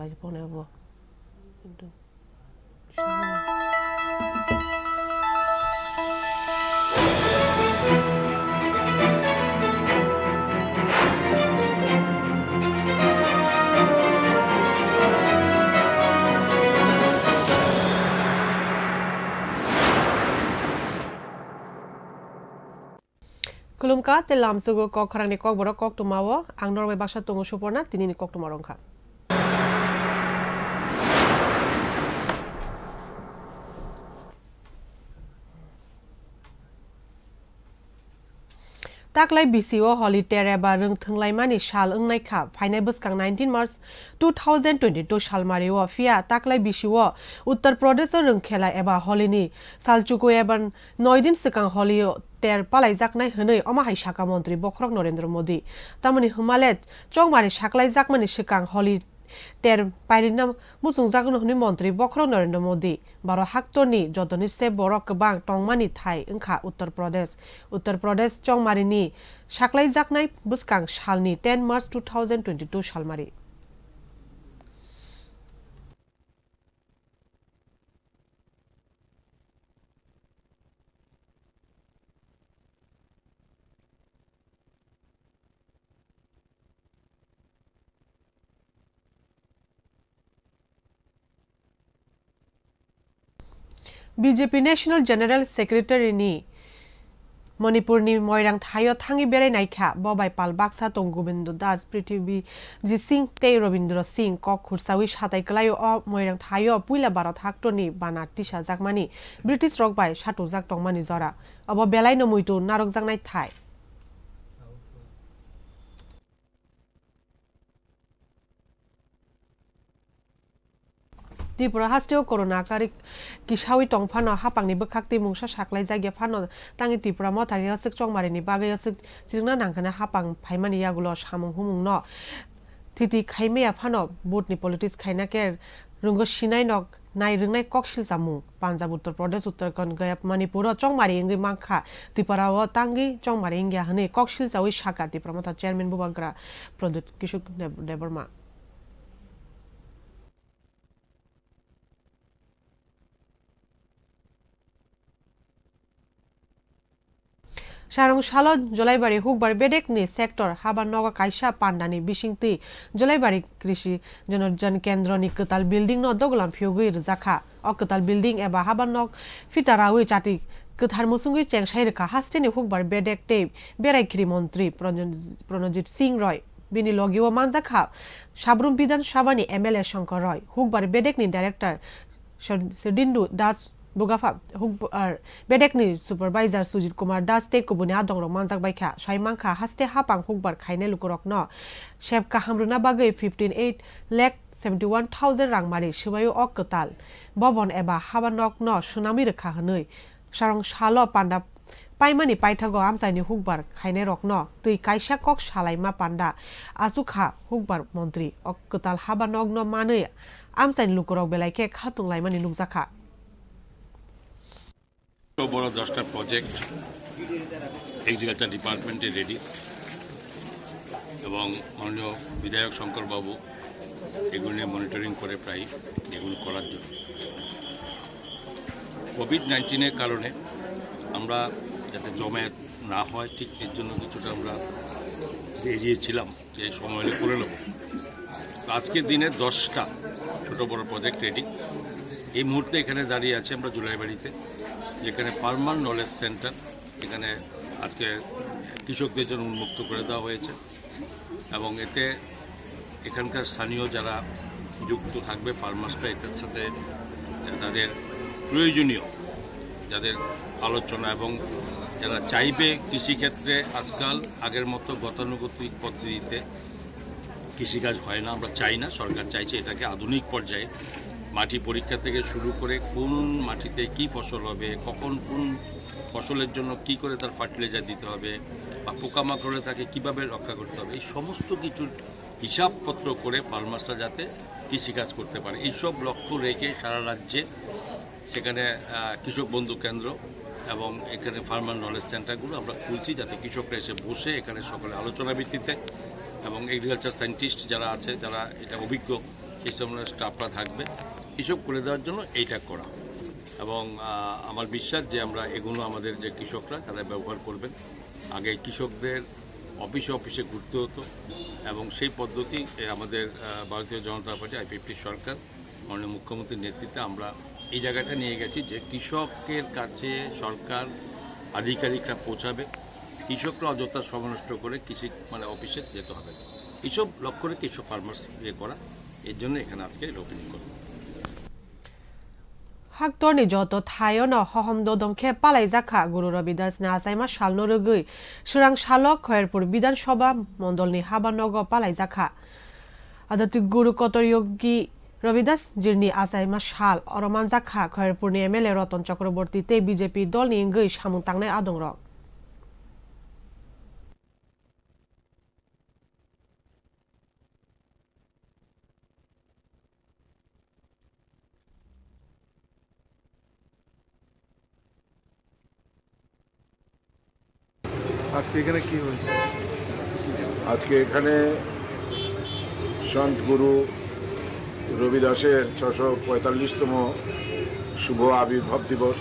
বাজে পনে হবো কিন্তু Kulumka telam sugu kok karang ni Kokborok Koktwma wo ang Norway baksa tungu suporna tini ni Koktwma rongka. Taklai BCO holi tere ba rung thunglai mani shal ungnai kha phainai buskang 19 March 2022 shal mari wo fia taklai BCO Uttar Pradesh rung khela eba holini salchuko eban 9 din sikang holi ter palai jaknai hwnei oma hai shaka mantri Kokborok Narendra Modi tamani humalet chongmari shaklai jakmani sikang holi ter pairina musung jakno hni mantri Kokborok Narendra Modi baro haktorni jotoni se borok kbang tongmani thai engkha Uttar Pradesh chongmarini shaklai jaknai buskang shalni 10 March 2022 shalmari BJP National General Secretary ni Manipur ni moirang thayo thangi berai naikha bobai pal baksa tong Gobind Das Prithvi Ji Singh te Robindra Singh kok khursawi satai klayo o moirang thayo puila barat hakto ni bana tisha jakmani British rock bai satu jak tongmani jora abo belai no muitu narok jangnai thai Tripura hasteo corona karik kisawi tongphano hapangni bkhakti mungsa saklai jagya phano tangi Tripura mo thagi asik chongmari ni bagai asik chirna nangkana hapang phaimani yagulo samung humung no thiti khaimea phano botni politics khaina ke rungo sinai nok nai rungnai koksil jamu Punjab Uttar Pradesh Uttarakhand Gaya Manipur chongmari ingi mangkha Tripura o tangi chongmari ingya hne koksil jawi saka Tripura mo chairman bubagra Pradut Kishuk Deborma Sarong Shalot Jolaibari Hukbar Bedekni sector Habannoga Kaisha Pandani Bishingti Jolaibari Krishi Jan Kendroni Ketal building no doglam Pyogui Zakha o Ketal building eba Habannog Fitarawi Chati Kethar Musungi Cheng Shairka Hasteni Hukbar Bedek Tape Berai Kri Montri Pranajit Singh Roy Bini Logiwa Manjakha Shabrum Bidan Shabani MLA Shankar Roy Hukbar Bedekni director Sedindu Das Bugafa Hukbar Bedekni supervisor Sujit Kumar Das te kubuni adongrok manjak baikha saimangkha haste hapang Hukbar khaine lukurok no shepka hamruna bagai 15,871,000 rang mari sibayo ok ketal bobon eba habanok no sunami rekha hnoi sarong shalo panda paimani paithago amsaini Hukbar khaine rok no tui kaisa kok salaima panda asukha Hukbar mantri ok ketal habanok no manui amsaini lukurok belaike khatung laimani nukjakha বড় 10টা project agriculture ডিপার্টমেন্টে ready এবং মাননীয় বিধায়ক শঙ্কর বাবু এগুলো নিয়ে monitoring করে প্রায় এগুলো করার জন্য কোভিড-19 কারণে আমরা যাতে জমায়েত না হয় ঠিক এর জন্য কিছুটা আমরা এগিয়েছিলাম যে সময় হলে করে নেব আজকের দিনে 10টা ছোট বড় প্রজেক্ট রেডি এই মুহূর্তে এখানে দাঁড়িয়ে আছে আমরা জুলাইবাড়িতে যেখানে ফার্মার নলেজ সেন্টার এখানে আজকে কৃষকদের জন্য উন্মুক্ত করে দেওয়া হয়েছে এবং এতে এখানকার স্থানীয় যারা যুক্ত থাকবে ফার্মার্সরা এটার সাথে তাদের প্রয়োজনীয় যাদের আলোচনা এবং যারা চাইবে কৃষিক্ষেত্রে আজকাল আগের মতো গতানুগতিক পদ্ধতিতে কৃষিকাজ হয় না আমরা চাই না সরকার চাইছে এটাকে আধুনিক পর্যায়ে মাটি পরীক্ষা থেকে শুরু করে কোন মাটিতে কি ফসল হবে কখন কোন ফসলের জন্য কি করে তার ফার্টিলাইজার দিতে হবে বা পোকামাকড়ে তাকে কিভাবে রক্ষা করতে হবে এই সমস্ত কিছুর হিসাবপত্র করে ফার্মার্সরা যাতে কৃষিকাজ করতে পারে এইসব লক্ষ্য রেখে সারা রাজ্যে সেখানে কৃষক বন্ধু কেন্দ্র এবং এখানে ফার্মার নলেজ সেন্টারগুলো আমরা খুলছি যাতে কৃষকরা এসে বসে এখানে সকলে আলোচনা ভিত্তিতে এবং এগ্রিকালচার সায়েন্টিস্ট যারা আছে যারা এটা অভিজ্ঞ সেই সব স্টাফরা থাকবে, এসব করে দেওয়ার জন্য এইটা করা। এবং আমার বিশ্বাস যে আমরা এগুলো আমাদের যে কৃষকরা তারা ব্যবহার করবেন। আগে কৃষকদের অফিসে অফিসে ঘুরতে হতো এবং সেই পদ্ধতি আমাদের ভারতীয় জনতা পার্টি আইপিএফটি সরকার মাননীয় মুখ্যমন্ত্রীর নেতৃত্বে আমরা এই জায়গাটা নিয়ে গেছি যে কৃষকের কাছে সরকার আধিকারিকরা পৌঁছাবে, কৃষকরা অযথা সময় নষ্ট করে কৃষি অফিসে যেতে হবে। এইসব লক্ষ্য রেখে এইসব ফার্মার্স করা, এর জন্য এখানে আজকে ওপেনিং করব। হাক্তরনি যত থায়ন হহমদ দমখে পালাই জাখা গুরু রবিদাস না আসাইমা সালনো রগৈ সুরাং সালক খয়েরপুর বিধানসভা মন্ডলনি হাবানগ পালাই জাখা আদাতি গুরু কতরয়োগী রবিদাস জিরনি আসাইমা সাল অরমান জাখা খয়েরপুরনি এমএলএ রতন চক্রবর্তী তে বিজেপি দলনি ইংগৈ সামুং তাংনাই আদংরক আজকে এখানে কি হয়েছে? আজকে এখানে সন্ত গুরু রবিদাসের 645তম শুভ আবির্ভাব দিবস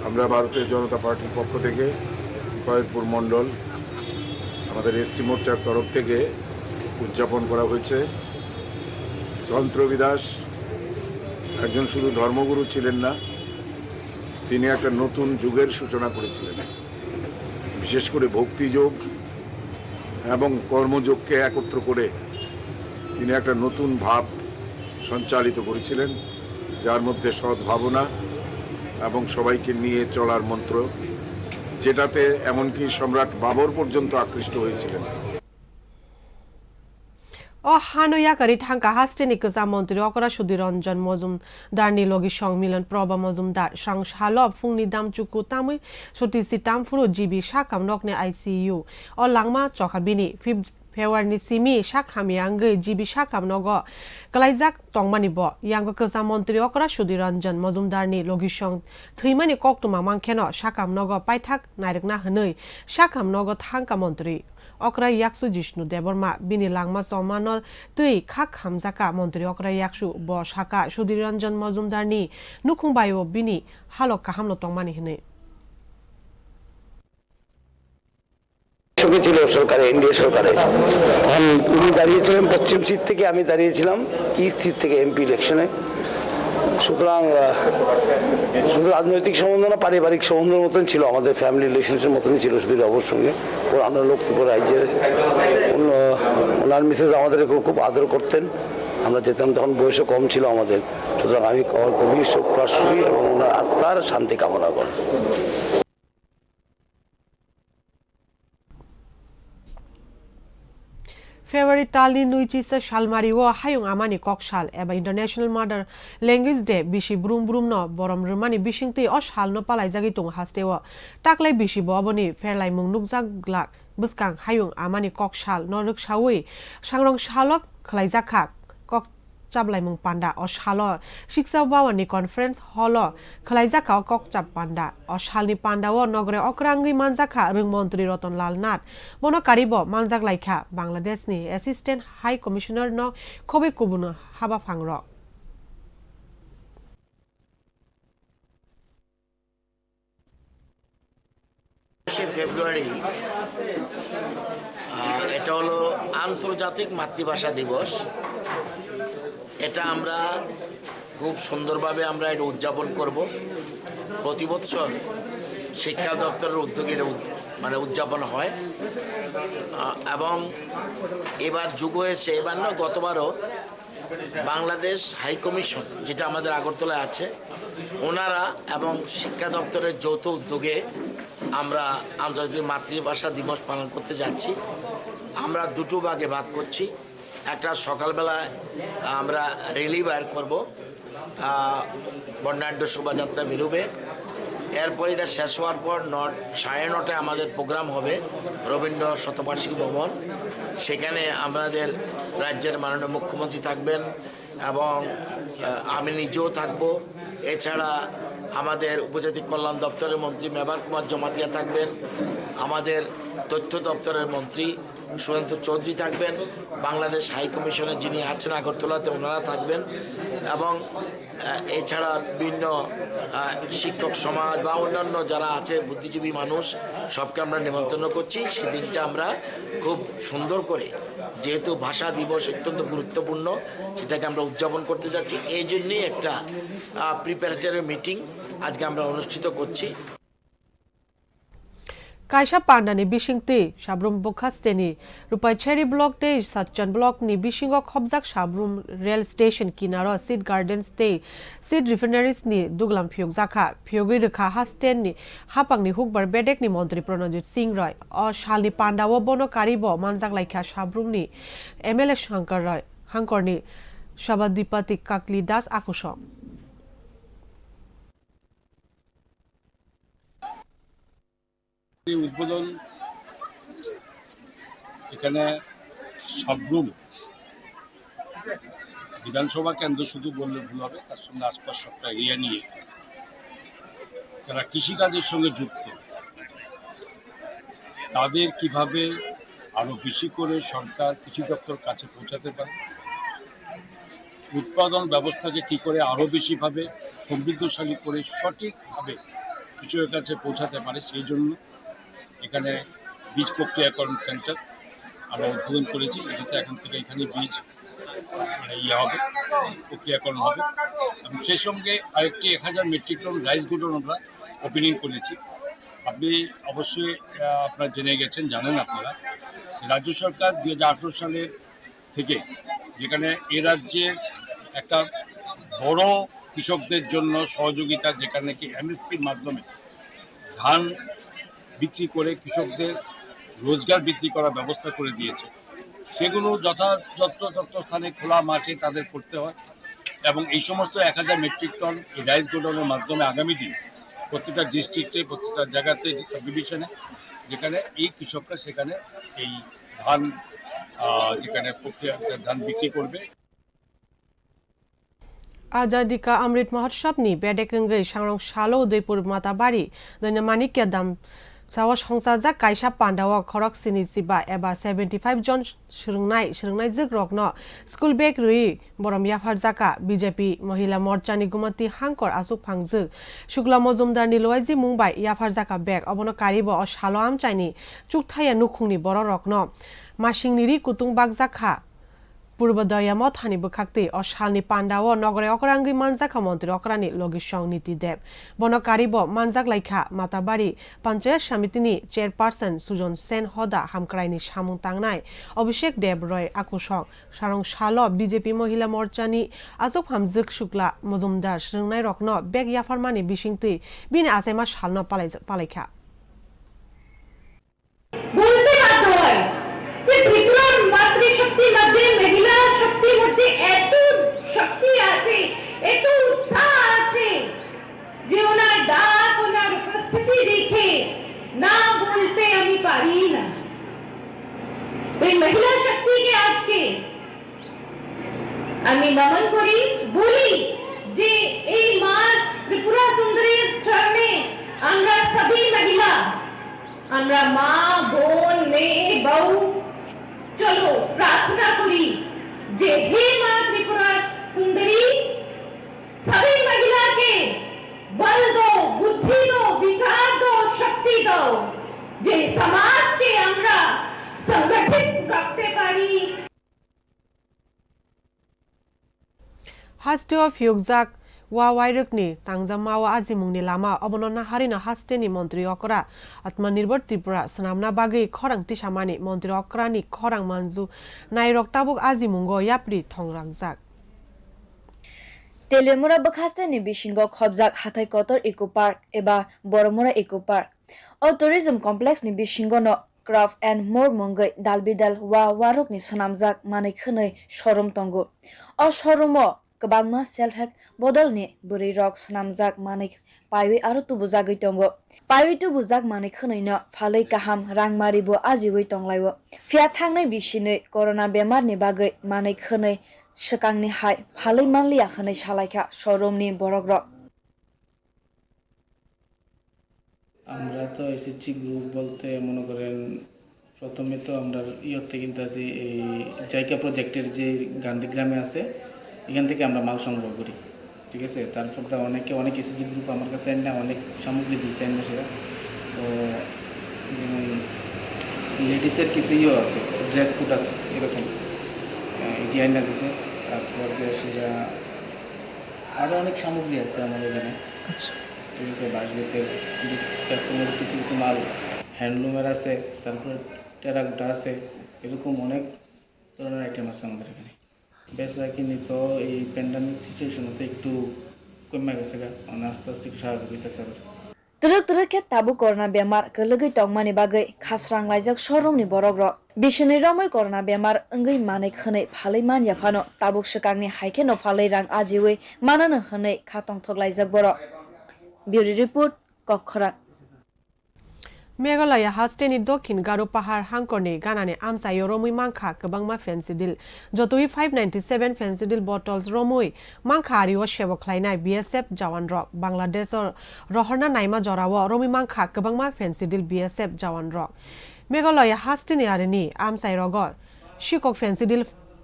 আমরা ভারতীয় জনতা পার্টির পক্ষ থেকে খয়েরপুর মণ্ডল আমাদের এসসি মোর্চার তরফ থেকে উদযাপন করা হয়েছে। সন্ত রবিদাস একজন শুধু ধর্মগুরু ছিলেন না, তিনি একটা নতুন যুগের সূচনা করেছিলেন। বিশেষ করে ভক্তিযোগ এবং কর্মযোগকে একত্র করে তিনি একটা নতুন ভাব সঞ্চালিত করেছিলেন, যার মধ্যে সদ্ভাবনা এবং সবাইকে নিয়ে চলার মন্ত্র, যেটাতে এমনকি সম্রাট বাবর পর্যন্ত আকৃষ্ট হয়েছিলেন। ও হানুয়াকারী থাঙ্কা হাস্টেনি গোজা মন্ত্রী অকরা সুধীর রঞ্জন মজুমদারনি লগি সংমিলন প্রভা মজুমদার সংসালব ফুংনি দামচুকু তামুই সতীসি তামফুরু জিবি সাকাম নকনে আইসিইউ ও লাংমা চখাবিনি 5 February simi shakhami angge jibi shakam nogo kalaijak tongmani bo yang goza montri okra sudhir ranjan mojumdar ni logishong thimani koktwma mangkheno shakam nogo paithak nairikna hnoi shakam nogo thangka montri okra yaksu jishnu deborma bini langma somano tui khak hamjaka montri okra yaksu bo shaka sudhir ranjan mojumdar ni nukhungbayo bini halok kahamlo tongmani hnoi ছিল সরকারে, NDA সরকারে। উনি দাঁড়িয়েছিলেন পশ্চিম seat থেকে, আমি দাঁড়িয়েছিলাম east seat থেকে MP ইলেকশনে। সুতরাং শুধু রাজনৈতিক সম্বন্ধ না, পারিবারিক সম্বন্ধের মতন ছিল, আমাদের ফ্যামিলি রিলেশনের মতনই ছিল সুধীর বাবুর সঙ্গে। ওর আমরা লক্ষ্মীপুর রাজ্যের ওনার মিসেস আমাদেরকে খুব আদর করতেন। আমরা যেতাম, তখন বয়সও কম ছিল আমাদের। সুতরাং আমি গভীর শোক প্রকাশ করি এবং ওনার আত্মার শান্তি কামনা করি। February talni nuichisa shalmari wo hayung amani kokshal eba International Mother Language Day bishi brum brum no borom rumani bishingti oshal no palai jagi tung hastewo taklai bishi bo aboni ferlai mung nukjak glak buskang hayung amani kokshal no rukshawi sangrong shalok khlai jakha kok chablai mung panda oshalo shiksa bawani conference holo khlai jakha kok chap panda oshalni panda wo nogre okrangui manjakha rungmantri Ratan Lal Nath mono karibo manjak laikha Bangladesh ni Assistant High Commissioner no khobe kubuno haba phangro ফেব্রুয়ারি এটা হলো আন্তর্জাতিক মাতৃভাষা দিবস। এটা আমরা খুব সুন্দরভাবে আমরা এটা উদযাপন করব। প্রতি বছর শিক্ষা দপ্তরের উদ্যোগে উদযাপন হয় এবং এবার যুগ হয়েছে, এবার না গতবারও বাংলাদেশ হাই কমিশন যেটা আমাদের আগরতলায় আছে, ওনারা এবং শিক্ষা দপ্তরের যৌথ উদ্যোগে আমরা আন্তর্জাতিক মাতৃভাষা দিবস পালন করতে যাচ্ছি। আমরা দুটো ভাগে ভাগ করছি। একটা সকালবেলায় আমরা র্যালি বের করব, বর্ণাঢ্য শোভাযাত্রা বেরোবে। এরপর এটা শেষ হওয়ার পর 9:30 আমাদের প্রোগ্রাম হবে রবীন্দ্র শতবার্ষিকী ভবন। সেখানে আমাদের রাজ্যের মাননীয় মুখ্যমন্ত্রী থাকবেন এবং আমি নিজেও থাকব। এছাড়া আমাদের উপজাতি কল্যাণ দপ্তরের মন্ত্রী মেবার কুমার জমাতিয়া থাকবেন, আমাদের তথ্য দপ্তরের মন্ত্রী সুরেন্দ্র চৌধুরী থাকবেন, বাংলাদেশ হাই কমিশনের যিনি আছেন আগরতলাতে ওনারা থাকবেন, এবং এছাড়া বিভিন্ন শিক্ষক সমাজ বা অন্যান্য যারা আছে বুদ্ধিজীবী মানুষ সবকে আমরা নিমন্ত্রণ করছি। সেদিনটা আমরা খুব সুন্দর করে, যেহেতু ভাষা দিবস অত্যন্ত গুরুত্বপূর্ণ, সেটাকে আমরা উদযাপন করতে যাচ্ছি। এই জন্যই একটা প্রিপারেটরি মিটিং আজকে আমরা অনুষ্ঠিত করছি। Kaisa Pandani Bishingti, Shabrum Bokasteni, Rupai Cherry Block Day, Satchan Block Ni Bishingo Khobzak Shabrum Rail Station Kinaro, Seed Gardens Day, Seed Refineries Ni, Duglam Pyog Zaka, Pyogi Rika Hasten Ni, Hapang Ni Hukbar Bedek Ni Montri Pronojit Singh Roy, or Shalni Panda Wobono Karibo, Manzak Laika Shabrum Ni, MLS Shankar Roy, Hankor Ni, Shabadipati Kakli Das Akushom. উদ্বোধন এখানে সাবরুম বিধানসভা কেন্দ্র শুধু বললে ভুল হবে, তার সঙ্গে আশপাশ সবটা এরিয়া নিয়ে যারা কৃষিকাজের সঙ্গে যুক্ত তাদের কিভাবে আরও বেশি করে সরকার কৃষি দপ্তর কাছে পৌঁছাতে পারে, উৎপাদন ব্যবস্থাকে কী করে আরও বেশিভাবে সমৃদ্ধশালী করে সঠিকভাবে কৃষকের কাছে পৌঁছাতে পারে, সেই জন্য এখানে বীজ প্রক্রিয়াকরণ সেন্টার আমরা উদ্বোধন করেছি। এটাতে এখন থেকে এখানে বীজ হবে, প্রক্রিয়াকরণ হবে, এবং সেই সঙ্গে আরেকটি 1000 মেট্রিক টন রাইস গুডন আমরা ওপেনিং করেছি। আপনি অবশ্যই আপনারা জেনে গেছেন, জানেন আপনারা, রাজ্য সরকার 2018 সালের থেকে যেখানে এ রাজ্যের একটা বড় কৃষকদের জন্য সহযোগিতা, যেখানে কি এমএসপির মাধ্যমে ধান বিক্রি করে কৃষকদের রোজগার বৃদ্ধি করার ব্যবস্থা করে দিয়েছে। সেগুলো যথাযথ স্থানে খোলা মাঠে তাদের করতে হয়, এবং এই সমস্ত 1000 মেট্রিক টন এই রাইস গোডাউনের মাধ্যমে আগামী দিন প্রত্যেকটা ডিস্ট্রিক্টে, প্রত্যেকটা জায়গাতে, সাব ডিভিশনে যেখানে এই কৃষকরা সেখানে এই ধান যেখানে প্রক্রিয়া ধান বিক্রি করবে। Azadi ka Amrit Mahotsav ni Bedekenge Shangrong Shalo Udaipur Matabari, Doina Manikya Dam, Sawa Hongsaja Kaisa Pandawa Korok Sini Siba Eba 75 Jon Shirungnai Zigrok no, School Bag Rui, Borom Yafar Zaka, BJP, Mohila Morchani Gumati Hankor Asuk Pangzuk, Shukla Mozumdar ni Loizi Mumbai, Yafar Zaka Bag, Obono Karibo o Shalo Amchaini, Chuktaya Nukuni Bororok no, Mashing Niri Kutung Bag Zaka, পূর্বদয়া মথানি বখাক্তি অশালনি পান্ডাও নগরে অকরাঙ্গি মানজাকা মন্ত্রী অকরানি লগিসং নীতি দেব বনকারিব মানজাক লাইখা Matabari panchayat সমিতিনি chairperson Sujan Sen হদা হামক্রাইনি সামুং তাংনাই অভিষেক দেব রয় আকুসং সারং শাল BJP মহিলা মোর্চানি আজক হামজুক শুক্লা মজুমদার শ্রংনাই রকন বেগ ইয়াফারমানি বিশিংতি বিনে আসাইমা শালন পালাইখা বলতে বাধ্য হয় যে ত্রিপুরার মাতৃশক্তি মধ্যে মহিলা শক্তির মধ্যে এত শক্তি আছে, এত উৎসাহ আছে যে ওনার ডাক, ওনার উপস্থিতি দেখে না বলতে আমি পারি না। এই মহিলা শক্তিকে আজকে আমি নমন করি, বলি যে এই মা ত্রিপুরা সুন্দরীর চরণে আমরা সবই মহিলা, আমরা মা, বোন, মেয়ে, বউ, চলো প্রার্থনা করি যে হে মা ত্রিপুরা সুন্দরী, সবই মহিলাকে বল দো, বুদ্ধি দো, বিচার দো, শক্তি দাও, যে সমাজকে আমরা সংগঠিত করতে পারি। Haste of Yugzak Wa Wairukni, Tangzamawa Azimuni Lama, Obonona Harina Hasteni Montri Okra, Atmanirbor Tripura, Sanamna Bagi, Korang Tishamani, Montri Okrani, Korang Manzu, Nairok Tabuk Azimungo, Yapri, Tongrangzak. Telemura Bakastani Bishingo Khobzak Hatai Kotor Eco Park, Eba Boromura Eco Park. O tourism complex ni Bishingo no Craft and More Mungai, Dalbidal, Wa Waruk ni Sanamzak, Manikune, Shorum Tongo. O Shorumo. Kabangma self-help bodol ni buri rok sanamjak manik paiwi aro tubujagui tongo paiwi tubujak manik khnaino phalai kaham rangmari bo ajiwi tonglaiwo fia thangnai bisinei corona bemar ni bagui manik khnai sakangni hai phalai manliya khnai salaikha showroom ni borok rok আমরা তো SSG group বলতে মনে করেন প্রথমে তো আমরা ইয়তে কিন্তু আছি এই জায়গা প্রজেক্টের যে গান্ধীগ্রামে আছে এখান থেকে আমরা মাল সংগ্রহ করি, ঠিক আছে। তারপর তো অনেক এসএসজি গ্রুপ আমার কাছে না অনেক সামগ্রী দিয়েছে সেটা তো যেমন লেডিসের কিছু আছে, ড্রেস কোড আছে এরকম এটি আইনা দিছে। তারপর সেটা আরও অনেক সামগ্রী আছে আমাদের এখানে, ঠিক আছে। বাসগতের কিছু কিছু মাল হ্যান্ডলুমের আছে, তারপর টেরাকোটা আছে, এরকম অনেক ধরনের আইটেম আছে আমাদের এখানে। বেচা কিনি তো এই প্যান্ডামিক সিচুয়েশনে তো একটু কমে গেছে, আস্তে আস্তে একটু স্বাভাবিক হইতেছে আবার। Teruk ke tabu corona bemar kelegi tongmani bagai khasrang laijak showroom ni borok rok bisini ramai corona bemar engai manai khnei phalai man yafano tabuk shikangni haike no phalai rang ajiwe manana khnei khatong thok laijak borok Bureau report Kokborok Meghalaya hasteni dokhin garu pahar hangkorni ganane amsayo romui mangkha kwbangma fensidil jotui 597 fensidil bottles romui mangkha ario sebok khlainai BSF jawan rok Bangladeshor rohorna naima jorao romui mangkha kwbangma fensidil BSF jawan rok Meghalaya hasteni areni amsai rogo shikok fensidil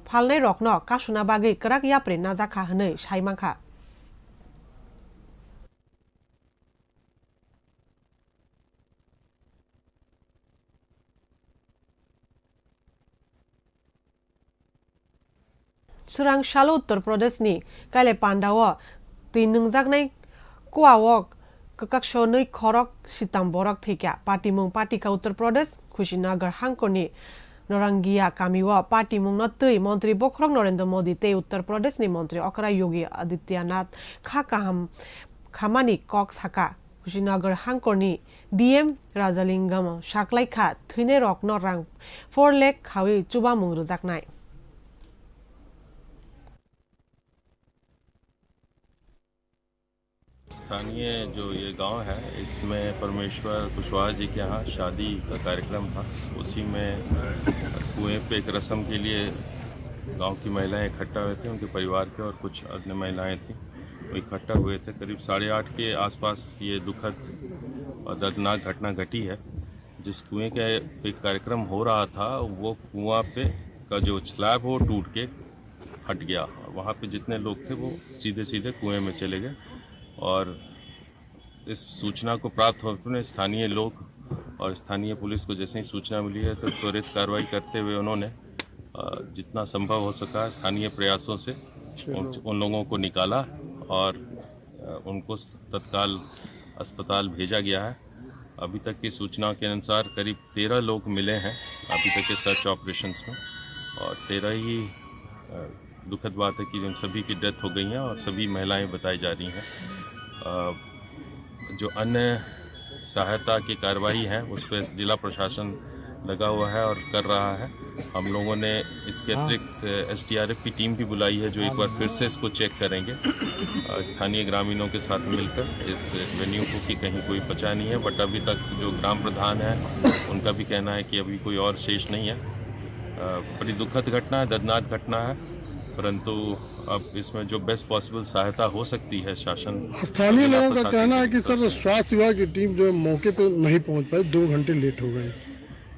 phalnai rokno kasuna bagui krak yapre najakha hnei saimangkha Surang Shalo Uttar Pradesh ni kaile Pandawo tinungjaknai kuawok kakakshonoi khorok sitam borok thika patimung patika Uttar Pradesh Kushinagar hangkorni Norangia kamiwa patimung no tui Mantri Bokrok Narendra Modi te Uttar Pradesh ni Mantri Okra Yogi Adityanath khakaham khamani kok saka Kushinagar hangkorni DM Rajalingam saklai kha thine rok no rang 4 lakh khawi chubamung rujaknai स्थानीय जो ये गांव है इसमें परमेश्वर कुशवाहा जी के यहाँ शादी का कार्यक्रम था। उसी में कुएं पे एक रस्म के लिए गांव की महिलाएं इकट्ठा हुए थे, उनके परिवार के और कुछ अन्य महिलाएं थीं, वो इकट्ठा हुए थे। करीब 8:30 के आसपास ये दुखद और दर्दनाक घटना घटी है। जिस कुएं के पे कार्यक्रम हो रहा था वो कुआं पे का जो स्लैब हो टूट के हट गया। वहाँ पे जितने लोग थे वो सीधे सीधे कुएं में चले गए और इस सूचना को प्राप्त होने स्थानीय लोग और स्थानीय पुलिस को जैसे ही सूचना मिली है तो त्वरित कार्रवाई करते हुए उन्होंने जितना संभव हो सका स्थानीय प्रयासों से उन लोगों को निकाला और उनको तत्काल अस्पताल भेजा गया है। अभी तक की सूचना के अनुसार करीब 13 लोग मिले हैं अभी तक के सर्च ऑपरेशंस में और 13 ही दुखद बात है कि उन सभी की डेथ हो गई है और सभी महिलाएं बताई जा रही हैं। जो अन्य सहायता की कार्रवाई है उस पर जिला प्रशासन लगा हुआ है और कर रहा है। हम लोगों ने इसके अतिरिक्त SDRF की टीम भी बुलाई है जो एक बार फिर से इसको चेक करेंगे स्थानीय ग्रामीणों के साथ मिलकर इस वेन्यू को कि कहीं कोई बचा नहीं है। बट अभी तक जो ग्राम प्रधान है उनका भी कहना है कि अभी कोई और शेष नहीं है। बड़ी दुखद घटना है, दर्दनाक घटना है, परंतु अब इसमें जो बेस्ट पॉसिबल सहायता हो सकती है शासन स्थानीय लोगों का कहना है कि सर स्वास्थ्य विभाग की टीम जो है मौके पर नहीं पहुंच पाई, 2 घंटे लेट हो गए।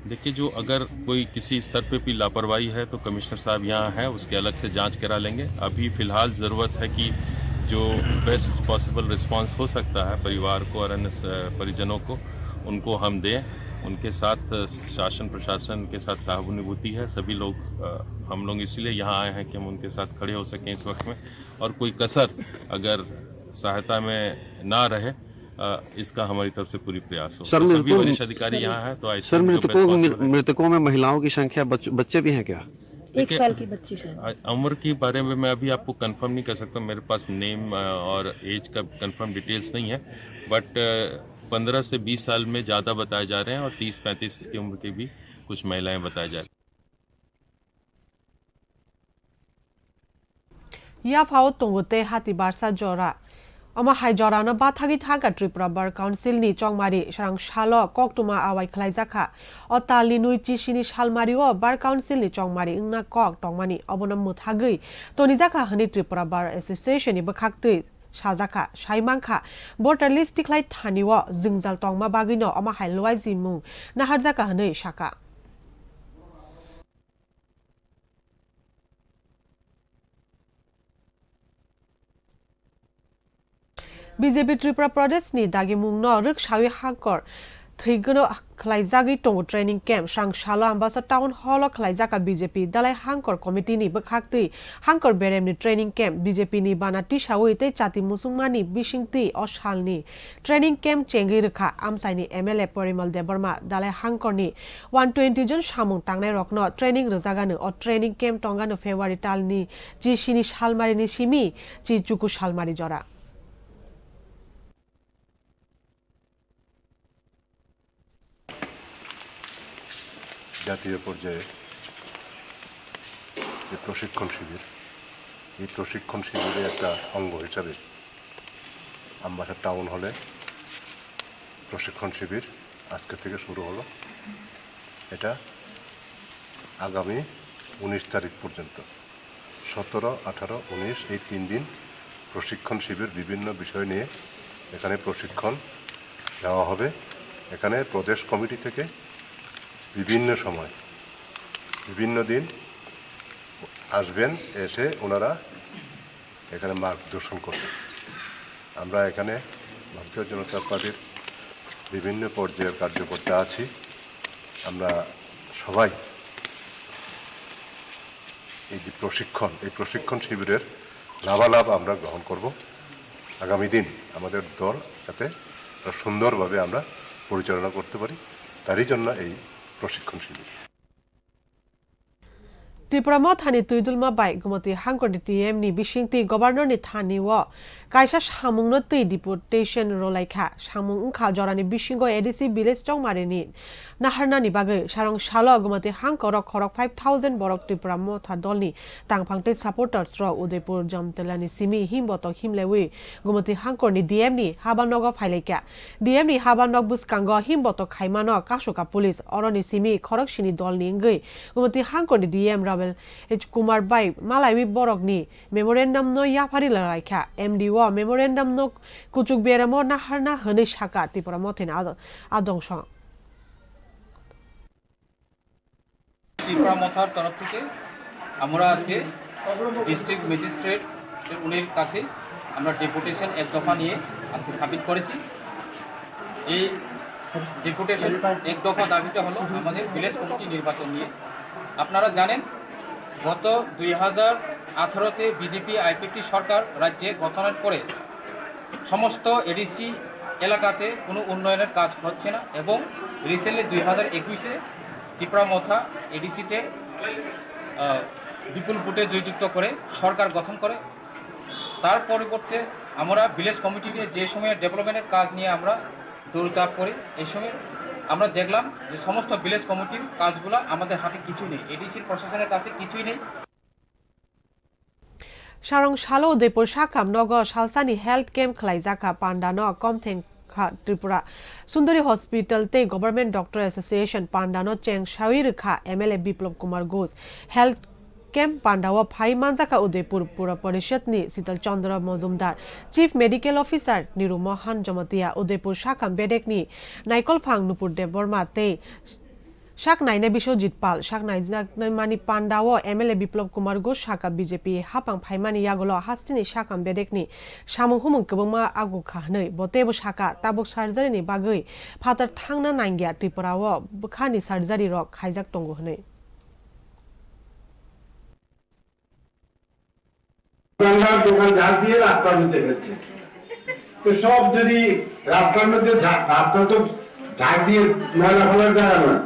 देखिए जो अगर कोई किसी स्तर पे भी लापरवाही है तो कमिश्नर साहब यहाँ हैं, उसके अलग से जांच करा लेंगे। अभी फ़िलहाल ज़रूरत है कि जो बेस्ट पॉसिबल रिस्पांस हो सकता है परिवार को और अन्य परिजनों को उनको हम दें। उनके साथ शासन प्रशासन के साथ सहानुभूति है। सभी लोग हम लोग इसलिए यहाँ आए हैं कि हम उनके साथ खड़े हो सकें इस वक्त में और कोई कसर अगर सहायता में ना रहे इसका हमारी तरफ से पूरी प्रयास हो। सर सभी वरिष्ठ अधिकारी यहाँ हैं तो सर मृतकों में महिलाओं की संख्या बच्चे भी हैं क्या? 1 साल की बच्ची शायद उम्र के बारे में मैं अभी आपको कंफर्म नहीं कर सकता, मेरे पास नेम और एज का कंफर्म डिटेल्स नहीं है। बट 15 से 20 साल में ज़्यादा बताए जा रहे हैं और 30-35 की उम्र के भी कुछ महिलाएं बताई जा रही हैं। या फाओ तोंगते हाथी बारसा जोरा अमा हाय जोरानो बाथागि थागा त्रिपुरा बार काउन्सिल नि चंगमारी सरang shalo koktwma awai khlaijaka o talni nuichi sini salmari o bar council ni chongmari ingna kok tongmani obonam muthagui tonijaka hani Tripura Bar Association ni bakhaktui সাজাখা সাইমাংখা ভোটার লিস্ট টিকলাই থানিও जोंजाल tongma bagino ama hailwai jimung naharjaka hनै saka BJP Tripura Pradesh ni dagi mungno riksawi hangkor theigono khlaijagi tongo training camp sangshalo ambasa town hall khlaijaka BJP dalai hangkor committee ni bakhakti hangkor berem ni training camp BJP ni banati sawi te chati musungmani bisingti oshalni training camp chengi rekha amsai ni MLA Porimal Deborma dalai hangkor ni 120 jon samung tangnai rokno training rojagano o training camp tongano February talni ji sini salmari ni simi ji chuku salmari jora জাতীয় পর্যায়ে যে প্রশিক্ষণ শিবির এই প্রশিক্ষণ শিবিরের একটা অঙ্গ হিসাবে আমবাসা টাউন হলে প্রশিক্ষণ শিবির আজকে থেকে শুরু হলো এটা আগামী 19 তারিখ পর্যন্ত 17, 18, 19 এই 3 দিন প্রশিক্ষণ শিবির বিভিন্ন বিষয় নিয়ে এখানে প্রশিক্ষণ দেওয়া হবে এখানে প্রদেশ কমিটি থেকে বিভিন্ন সময় বিভিন্ন দিন আসবেন এসে ওনারা এখানে মার্গদর্শন করবেন আমরা এখানে ভারতীয় জনতা পার্টির বিভিন্ন পর্যায়ের কার্যকর্তা আছি আমরা সবাই এই যে প্রশিক্ষণ শিবিরের লাভালাভ আমরা গ্রহণ করব আগামী দিন আমাদের দল যাতে সুন্দরভাবে আমরা পরিচালনা করতে পারি তারই জন্য এই প্রশিক্ষণ শিবির Tripura mo thani tuidulma bai gumati hangkor TM ni bisingti governor ni thani wo kaisa samung no tui deportation rolaikha samung ungkha jorani bisingo ADC village chongmari ni naharna ni bagai sarong salo gumati hangkor khorok 5000 borok Tripura mo tha dolni tangphangte supporters ro Udaipur Jamtelani simi himboto himlewi gumati hangkor ni DM ni habanogo phailaika DM ni habanog buskango himboto khaimano kasuka police oroni simi khorok sini dolni ngai gumati hangkor ni DM Kumar Bai Malawi Borok ni memorandum no yapari laraikha MDO memorandum no kuchuk beramo naharna hनै saka Tripura mothin adongso Tripura মথার তরফ থেকে আমরা আজকে district magistrate উনির কাছে আমরা deputation এক দফা নিয়ে আজকে সাবমিট করেছি এই ডেপুটেশন এক দফা দাবিটা হলো আমাদের ভিলেজ কমিটি নির্বাচন নিয়ে আপনারা জানেন গত 2018-তে বিজেপি আইপিটি সরকার রাজ্যে গঠনের পরে সমস্ত এডিসি এলাকাতে কোনো উন্নয়নের কাজ হচ্ছে না এবং রিসেন্টলি 2021-এ ত্রিপুরা মথা এডিসিতে বিপুল ভোটে জয়যুক্ত করে সরকার গঠন করে তার পরিবর্তে আমরা ভিলেজ কমিটিতে যে সময় ডেভেলপমেন্টের কাজ নিয়ে আমরা দৌড়চাপ করি এই সময় আমরা দেখলাম যে সমস্ত ভিলেজ কমিটির কাজগুলো আমাদের হাতে কিছুই নেই এডিসির প্রশাসনের কাছে কিছুই নেই Sarong Shalo Udaipur Shakam Nogo Shalsani Health Camp Khlaijaka Pandano Komtheng Tripura Sundari Hospital te Government Doctor Association Pandano Cheng Shawirkha MLA Biplop Kumar Ghosh Health Camp Pandawa Phai Manjaka Udaipur Pura Parishad ni Sital Chandra Mojumdar Chief Medical Officer Niru Mohan Jamatia Udaipur Shakam Bedek ni Naikol Phang Nupur Deborma te Shak Naine Bishojit Pal Shak Naimani Pandawo MLA Biplop Kumar Ghosh Shaka BJP Hapang Phaimani Yagolo Hastini Shakam Bedekni Samung Humung Kebongma Agu Khanei Botebo Shaka Tabok Surgery ni Bagai Phatar Thangna Naingya Tripura wo Bukhani Surgery Rok Khaijak Tongo Hnei দোকান ঝাড় দিয়ে রাস্তার মধ্যে গেছে তো সব যদি রাস্তার মধ্যে রাস্তা তো ঝাড় দিয়ে ময়লা ফেলার জায়গা নয়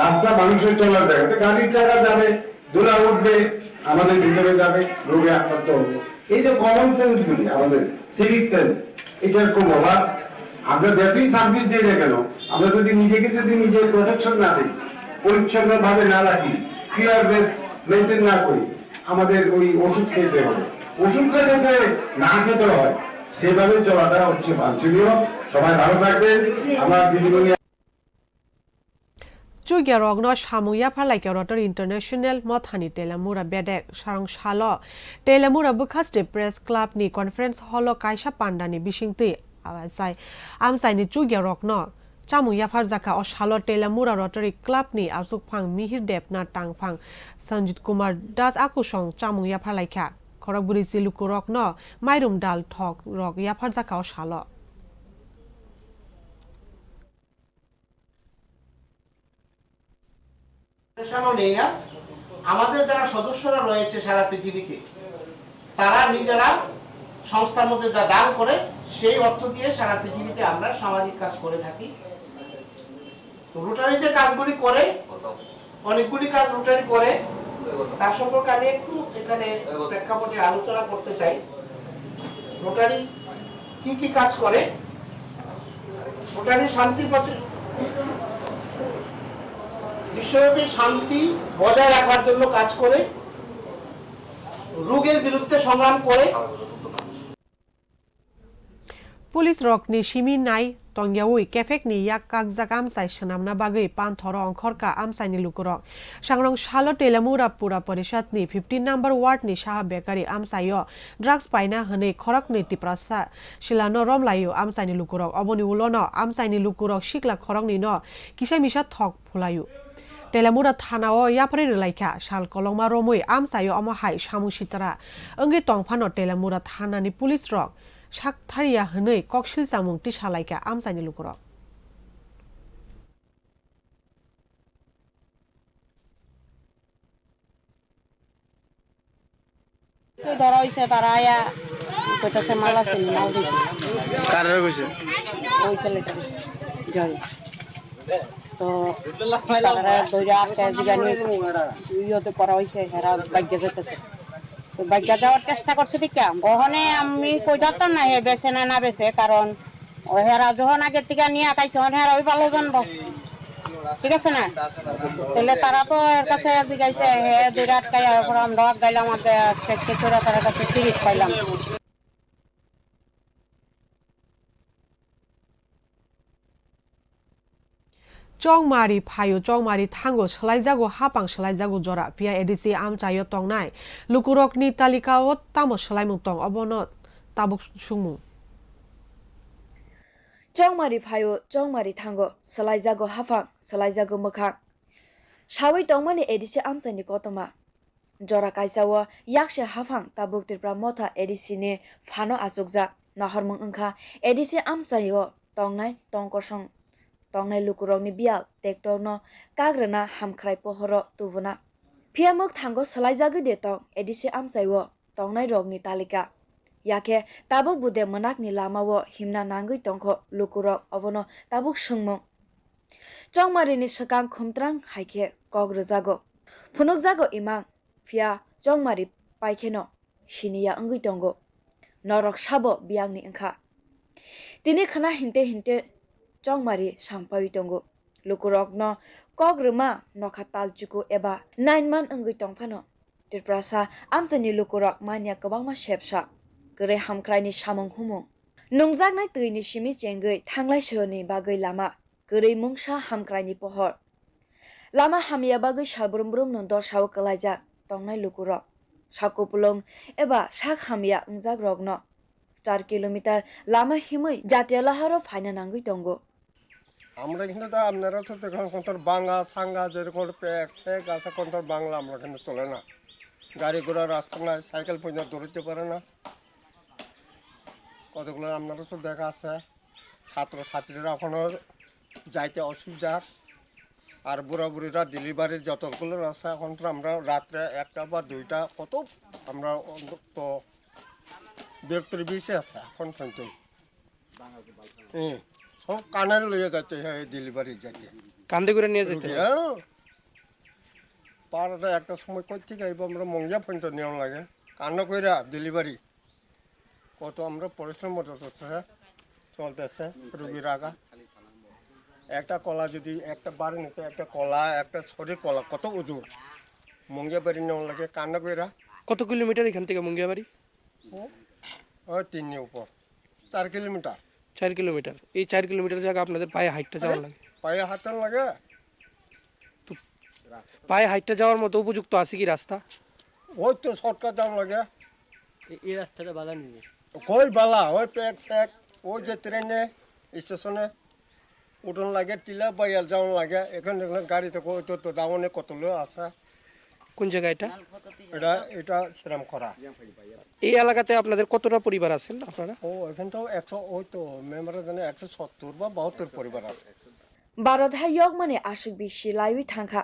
রাস্তা মানুষের চলার জায়গা তো গাড়ির চাকা যাবে ধুলা উঠবে আমাদের ভিতরে যাবে রোগে আক্রান্ত হবে এই যে কমন সেন্স গুলি আমাদের সিভিক সেন্স এটার খুব অভাব আমরা যতই সার্ভিস দিয়ে না কেন আমরা যদি নিজেকে নিজে প্রোটেকশন না দিই পরিচ্ছন্ন ভাবে না রাখি ক্লিয়ারনেস মেনটেন না করি আমাদের ওই ওষুধ খেতে হবে ওষুধ খেতে না খেতে হয় সেভাবে চলাটা হচ্ছে বাঞ্ছনীয় সবাই ভালো থাকবেন আমার দিদিমণি Chugia Rogno Shamuya Palaikarot International Mothani Telamura Bedek Sharong Shalo Telamura Bukaste Press Club ni Conference Holo Kaisha Pandani Bishingti Amsai ni Chugia Rogno Chamuya Farzaka or Shalo Telamura Rotary Club ni Asuk Pang Mihir Dep na Tang Pang Sanjit Kumar Das Akushong Chamuya Palaika Koraburi Silukurok no Mairum Dal Talk Rog Yafarzaka or Shalo নেই না আমাদের যারা সদস্যরা রয়েছে সারা পৃথিবীতে তারা নিজেরা সংস্থার মধ্যে যা দান করে সেই অর্থ দিয়ে সারা পৃথিবীতে আমরা সামাজিক কাজ করে থাকি রোটারি যে কাজগুলি করে অনেকগুলি কাজ রোটারি করে তার সম্পর্কে আমি একটু এখানে প্রেক্ষাপটে আলোচনা করতে চাই রোটারি কি কি কাজ করে রোটারি শান্তি বিশ্বব্যাপী শান্তি বজায় রাখার জন্য কাজ করে রোগের বিরুদ্ধে সংগ্রাম করে পুলিশ রকনি সিমি নাই Tongyawi kefek ni yak kakjak amsai shenamna bagui panthoro ongkhorka amsai ni lukurok sangrong shalo telamura pura parishad ni 15 number ward ni saha bekari amsaio drugs paina hne khorok ni tiprasa shilano romlayo amsai ni lukurok oboni ulono amsai ni lukurok shikla khorok ni no kisai misa thok phulayu Telamura thanao yapari relaika shal kolongma romui amsaio amo hai samu sitara ongi tongphano telamura thana ni police rok sak tharia hne koksil samung ti salaika amsai ni lukurok ধরা হইছে তারা আয়া কইতাছে মাল আছে মাল দিছে কার কইছে ওই ছেলেটা যাই তো তারা দইরা আটকে জানি ইয়েতে পড়া হইছে হেরা বাইকে যেতেছে তো বাইকে যাওয়ার চেষ্টা করছে দেখা ওখানে আমি কইতাম না হে বেছে না বেছে কারণ ও হেরা যখন আগে থেকে নিয়ে আকাইছে হেরা ওই ভালো জানবো ঠিক আছে না তাহলে তারা তো এর কাছে জিগাইছে হে দইরা আটকাই আমরা গাইলাম আমাদের চেক করে তার কাছে সিরিজ পাইলাম Chongmari phayo chongmari thango shlaijago hapang shlaijago jora pia edisi amchayo tongnai lukurok ni talikao tamo shlaimung tong obono tabuk sungmu Chongmari phayo chongmari thango shlaijago hapang shlaijago mokha Shawi tongmani edisi amchani Koktwma jora kaisawo yakshe hapang tabuk tirpra motha edisi ni phano asukja nahormung ongkha edisi amchayo tongnai tongkorsong Tongnai lukurokni bial tektorno kagrana hamkhrai pohoro tubuna phiamuk thango shlaijagi de tong edisi amsaiwo tongnai rokni talika yake tabuk bude monakni lamawo himna nangui tongkho lukurok obono tabuk sungmung chongmarini sakang khumtrang haike kogrjago phunuk jago imang phia chongmari paikheno siniya angui tongo norok sabo biangni engkha tini khana hinte Chongmari sampawi tongo lukurokno kogruma nokhatal chuku eba 9 man angui tongphano tirprasa amchani lukurok mania kabangma shepsa gre hamkraini samung humung nungjaknai tuini simi chengui thanglai shoni bagui lama gre mungsa hamkraini pohor lama hamya bagui salbrumbrum no dorsao kalaija tongnai lukurok sakupulung eba sak hamya ungjak rokno 4 kilometer lama himui jatiya laharo phaina nangui tongo আমরা কিন্তু তো আপনারা তো দেখুন কোনটার বাংলা সাঙ্গা যেরকম pack সেক আছে কোনটার বাংলা আমরা কিন্তু চলে না গাড়ি ঘোড়া রাস্তা নাই সাইকেল পর্যন্ত দৌড়তে পারে না কতগুলো আপনারা তো দেখা আছে ছাত্র ছাত্রীরা এখনও যাইতে অসুবিধা আর বুড়া বুড়িরা ডেলিভারির যতগুলো আছে এখন তো আমরা রাত্রে 1টা বা 2টা কত আমরা অন্তত 42 আছে এখন পর্যন্ত সব কানারে লইয়া যাচ্ছে ডেলিভারি যাইতে কান্দে করে নিয়ে যেতে পাড়াটা একটা সময় কই থেকে আইব আমরা মঙ্গিয়া পর্যন্ত নেওয়া লাগে কান্না কইরা ডেলিভারি কত আমরা পরিশ্রম চলতেছে রুগীর আগা একটা কলা যদি একটা বাড়ি নিতে একটা কলা একটা ছড়ি কলা কত ওজন মঙ্গিয়া বাড়ি নেওয়া লাগে কান্না কইরা কত কিলোমিটার এখান থেকে মঙ্গিয়া বাড়ি ওই 3 উপর 4 কিলোমিটার 4 কিলোমিটার এই 4 কিলোমিটার জায়গা আপনাদের পায়ে হাঁটতে যাওয়া লাগে পায়ে হাঁটতে লাগে পায়ে হাইটটা যাওয়ার মতো উপযুক্ত আছে কি রাস্তা? ওই তো শর্টকাট যাওয়া লাগে। এই রাস্তাটা বালা নিয়ে কই বালা ওই প্যাক স্যাক ওই যে ট্রেনে স্টেশনে উঠন লাগে টিলা বাইয়াল যাওয়া লাগে এখানে গাড়িতে ওই তো ডাউনে কত লোক আছে। কোন জায়গা এটা? এটা শ্রীরাম করা। এই এলাকাতে আপনাদের কতটা পরিবার আছেন আপনারা? ও এখানে তো 100 ওই তো মেম্বারে জানে 170 বা 72 পরিবার আছে। Barot ha yok mane ashik bishi laiwi thangkha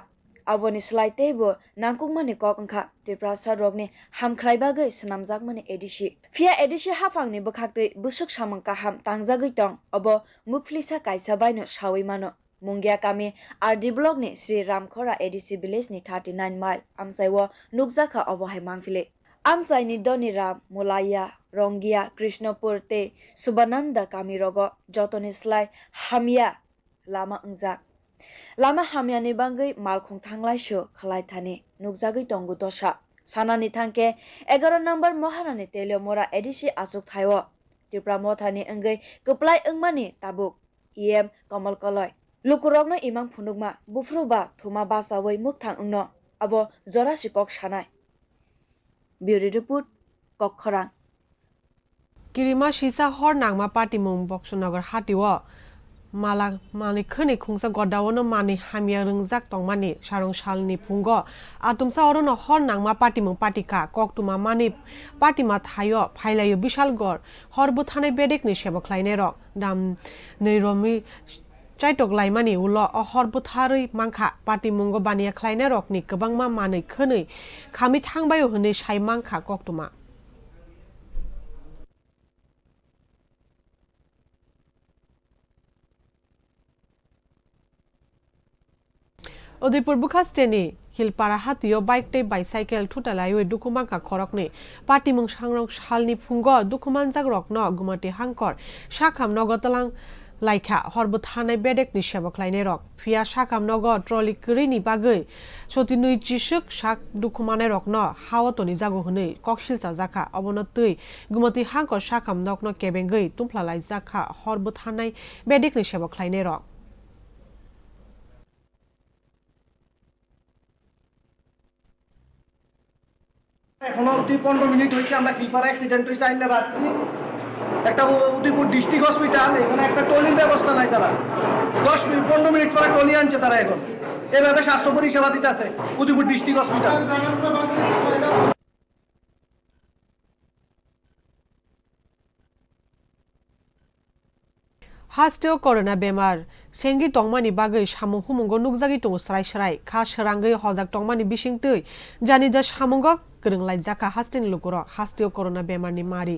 aboni slaite bo nangkuk mane kok angkha tiprasa rogni hamkhrai bagai snamjak mane edishi fia edishi hafang ni bakhakte busuk samang kaham tangjagoi tong abo mukflisa kaisa baino shawi mano Mungya kami RD block ni Sri Ramkhora edishi village ni 39 mile amsaiwo nukjaka abo hai mangfile amsai ni Doniram Mulaya Rongia Krishnapur te Subananda kami rogo jotoni slai hamia lama ungjak lama hamyani bangai malkhung thanglai shu khlai thani nukjagoi tongu dosha sanani thangke 11 number mohanani telemora edishi asuk thaiwo tipra mothani engai keplai engmani tabuk em kamal koloi lukurokno imang phunukma bufruba thuma basawai mukthang ungno abo jorasi kok sanai Bureau report Kokborok Kirima Shisa Hor Nangma Party Mung Bokshonagar Hatiwa Mala Mani Khani Khungsa Godawono Mani Hamia Rungzak Tongmani Sharong Shalni Pungo Atumsa Orono Hor Nangma Party Mung Patika Koktwma Mani Party Mat Hayo Phailayo Bishal Gor Horbu Thane Bedek ni Shebo Khlainero Dam Neiromi Chaitok Laimani Ulo Horbu Tharui Mangkha Party Mungo Bania Khlainerok ni Kabangma Mani Khani Khami Thangbayo Hne Shai Mangkha Koktwma Udaipur Bukhasteni Hilpara Hatio bike te bicycle thutalayo dukumangka khorokni party mung sangrong shalni phungo dukuman jagrok no gumati hangkor shakham nogotalang laikha horbu thanai bedek ni sebaklaine rok fia shakham nogo trolley krini bagai sotinui chisuk shak dukumane rok no hawatoni jago hne kokshilcha jakha obonotui gumati hangkor shakham nokno kebengai tumplalai jakha horbu thanai bedek ni sebaklaine rok এখনো 15 minute হইছে আমরা keeper accident হইছে আইনা রাখছি একটা Udaipur district hospital এখানে একটা টলির ব্যবস্থা নাই তারা 10 মিনিট 15 মিনিট পরে টলি আনছে তারা এখন এভাবে স্বাস্থ্য পরিষেবা দিতেছে Udaipur district hospital Hasteo corona bemar sengi tongmani bagai samung humungo nukjagi tongo srai srai kha sarangai hojak tongmani bisingtui jani ja samungo kringlai jaka hastin lukuro hasteo corona bemar ni mari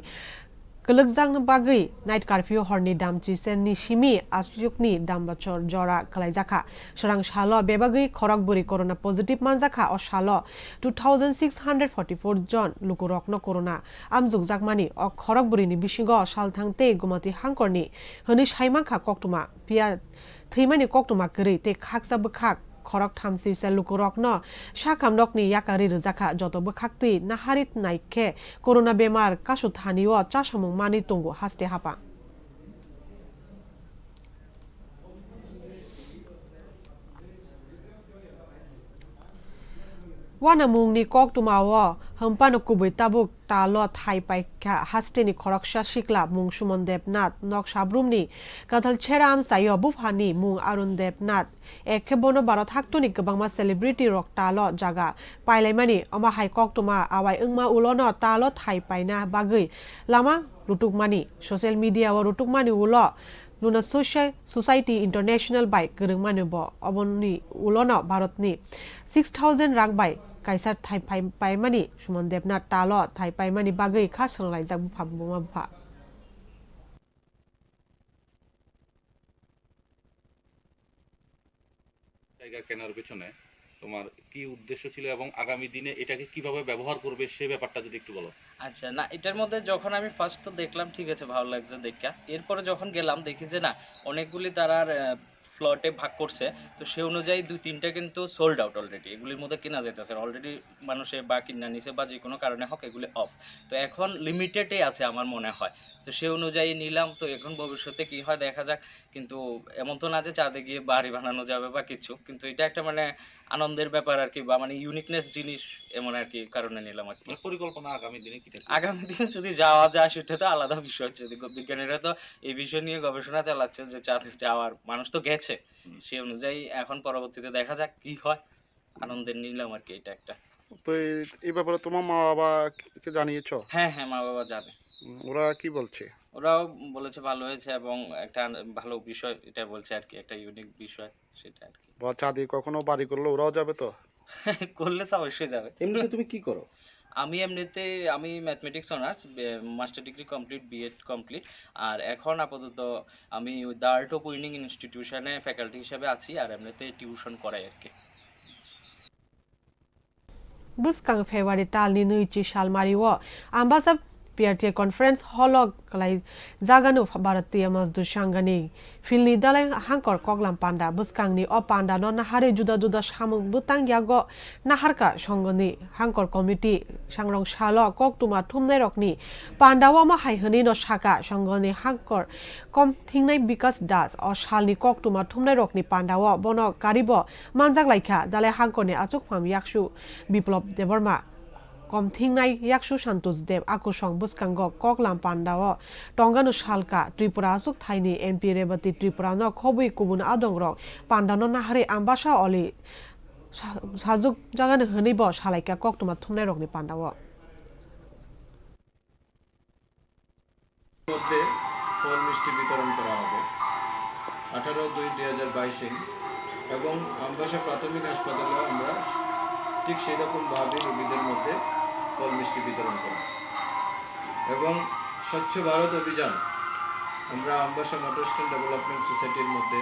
Kelekjang bagai night curfew horni damchi senni simi asyukni dambachor jora kalaijaka sarang shalo bebagai khorokburi corona positive manjaka o shalo 2644 jon lukurokno corona amjukjakmani o khorokburi ni bisingo salthangte gumati hangkorni honi saimangkha Koktwma pia thimani Koktwma kri te khaksa bkhak khorok thamsi se lukurokno shakam nokni yakari rjaka joto bkhakti naharit naikhe corona bemar kasu thaniyo chasamung mani tongo haste hapa Wanamungni Koktwma wo hampano kubui tabuk talo thai paikha hasteni khoroksa sikla mung Sumon Debnath nok sabrumni kathal cheram sayo bufani mung Arun Debnath ekebono barot haktuni kabangma celebrity rok talo jaga pailaimani ama hai Koktwma awai ungma ulono talo thai paina bagai lama rutukmani social media wo rutukmani ulo Luna Society International by Germany bo oboni ulono Bharotni 6000 rang by Kaisar Thai Paimani Sumon Debnath talo Thai Paimani bagai kha sanglai jak bupha buma bupha জায়গা কেনার পেছনে তোমার কি উদ্দেশ্য ছিল এবং আগামী দিনে এটাকে কিভাবে ব্যবহার করবে সেই ব্যাপারটা যদি একটু বলো আচ্ছা না এটার মধ্যে যখন আমি ফার্স্ট তো দেখলাম ঠিক আছে ভালো লাগছে দেখা এরপরে যখন গেলাম দেখি যে না অনেকগুলি তারার স্লটে ভাগ করছে, তো সেই অনুযায়ী 2-3টা কিন্তু সোল্ড আউট অলরেডি, এগুলির মধ্যে কেনা যেতেছে অলরেডি, মানুষে বা কিনা নিছে বা যে কোনো কারণে হোক এগুলি অফ। তো এখন লিমিটেডই আছে আমার মনে হয়, তো সেই অনুযায়ী নিলাম। তো এখন ভবিষ্যতে কি হয় দেখা যাক, কিন্তু এমন তো না যে চাঁদে গিয়ে বাড়ি বানানো যাবে বা কিছু, কিন্তু এটা একটা মানে আনন্দের ব্যাপার আর কি, বা মানে ইউনিকনেস জিনিস এমন আর কি, কারণে নিলাম আর কি। পরিকল্পনা আগামী দিনে কি থাকবে? আগামী দিনে যদি যাওয়া যায় সেটা তো আলাদা বিষয়, যদি বিজ্ঞানীরা তো এই বিষয় নিয়ে গবেষণা চালাচ্ছে যে চাঁদে যাওয়ার, মানুষ তো গেছে, সেই অনুযায়ী এখন পরবর্তীতে দেখা যাক কি হয়, আনন্দের নিলাম আর কি এটা একটা। তো এই ব্যাপারে তোমার মা বাবাকে জানিয়েছো? হ্যাঁ হ্যাঁ, মা বাবা জানে। ওরা কি বলছে? ওরাও বলেছে ভালো হয়েছে এবং একটা ভালো বিষয় এটা বলছে আর কি, একটা ইউনিক বিষয় সেটা আর কি। বা চাঁদে কখনো বাড়ি করলে ওরাও যাবে তো? করলে তো অবশ্যই যাবে। এমনিতে তুমি কি করো? আমি এমনিতে আমি mathematics honours, master degree complete, BEd complete, আর এখন আপাতত আমি দ্য আর্ট অফ উইনিং ইনস্টিটিউশনে ফ্যাকাল্টি হিসেবে আছি, আর এমনিতে টিউশন করাই আর কি। Buskang February talni nuichi shalmariwo ambasab PRT conference hall kalai jaganu Bharatiya Mazdur Sangani filni dalai hankor koglam panda buskangni o panda no nahare juda juda samung butang yago naharka songoni hankor committee sangrong shalo koktuma thumnai rokni pandawa ma haihani no shaka songoni hankor kom thingnai bikas das o shalni koktuma thumnai rokni pandawa bono karibo manjak laikha dalai hankone achuk pham yakshu biplop deborma কম থিংনাই ইয়াকশু সন্তোষ দেব আকর্ষণ বুসকাঙ্গ ককলাম পান্ডাও টঙ্গানো শালকা ত্রিপুরা আসুক tiny MP Rebati Tripura ন খবই কুবুন আদং rock পান্ডানো নাহারে Ambassa অলি সাজুক জাগানো হনিব সালাইকা কক্তমা থুমনাই রকনি পান্ডাও মধ্যে ফল মিষ্টি বিতরণ করা হবে 18/2/2022 এবং আমবাসা প্রাথমিক হাসপাতালে আমরা ঠিক সেই রকমভাবে রোগীদের মধ্যে ফল মিষ্টি বিতরণ করি এবং স্বচ্ছ ভারত অভিযান আমরা আমবাসা মোটর স্ট্যান্ড ডেভেলপমেন্ট সোসাইটির মধ্যে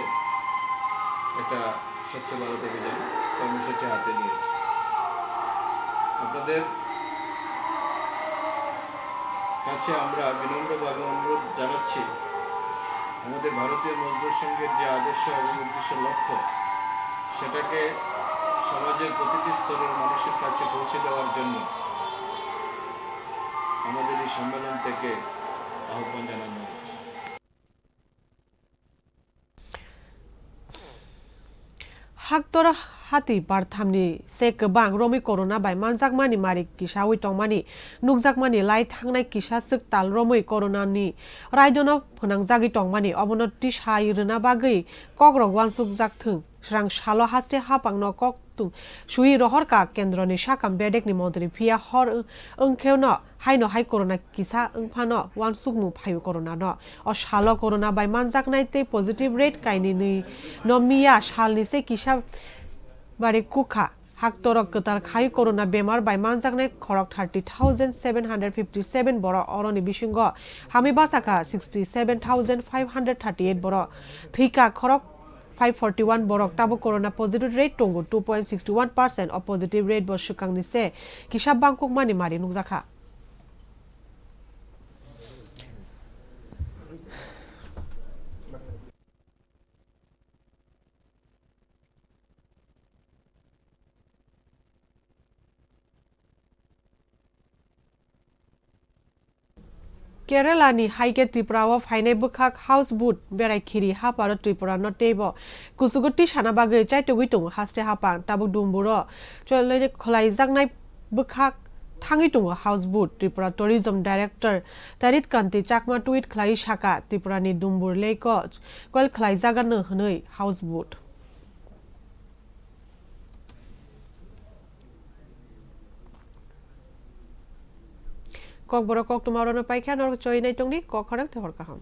একটা স্বচ্ছ ভারত অভিযান কর্মসূচি হাতে নিয়েছি। আপনাদের কাছে আমরা বিনম্রভাবে অনুরোধ জানাচ্ছি, আমাদের ভারতীয় মজদুর সংঘের যে আদর্শ এবং উদ্দেশ্য লক্ষ্য সেটাকে সমাজের প্রতিটি স্তরের মানুষের কাছে পৌঁছে দেওয়ার জন্য আমাদের এই সম্মেলন থেকে আহ্বান জানানো হচ্ছে। হাকতর হাতি বারথামনি সে গোबां রমি করোনা বাই মানজাকমানি মারি কিসা উইটংমানি নুকজাকমানি লাই থাंनाय কিসা সিকতাল রমি করোনানি রাইদন ফনাংজাগি টংমানি অবনতি সাইরনা বাগै ককরক ওয়ানসুক জাকথों স্রাং সালো হাসতে হাপাংন ককতুं সুই রহরকা কেন্দ্রনি সাকাম বেডেকনি মন্ত্রী ফিয়া হর ओंखेवन हाइनो हाइ कोरोना किसा ओंफानो वानसुकमु फायु कोरोना न अ सालो कोरोना बाय मानजाकनाय ते पॉजिटिव रेट काइनि नि नमिया सालनि से किसा बारे कुखा हाक्तरक गतार खाइ कोरोना बेमार बाय मानजाकनाय खरक 30,757 बर अरनि बिसिंग हामि बासाका 67,538 बर थैका खरक 541 borok tabo corona positive rate tongo 2.61% of positive rate bo shukang ni se kisha bangkok mani mari nukjaka Kerala ni haike Tripura wa fainai bukhak house boot berai khiri haparo Tripura no tebo kusuguti sanabage chaitogui tung haste hapang tabuk dumburo cholai kholai jaknai bukhak thangi tung house boot Tripura tourism director Tarit Kanti chakma tweet khlai shaka Tripura ni dumbur leko kol khlai jaga no hnoi house boot Kokborok Koktwma rono paikha nor choi nai tongni kokharang te horkaham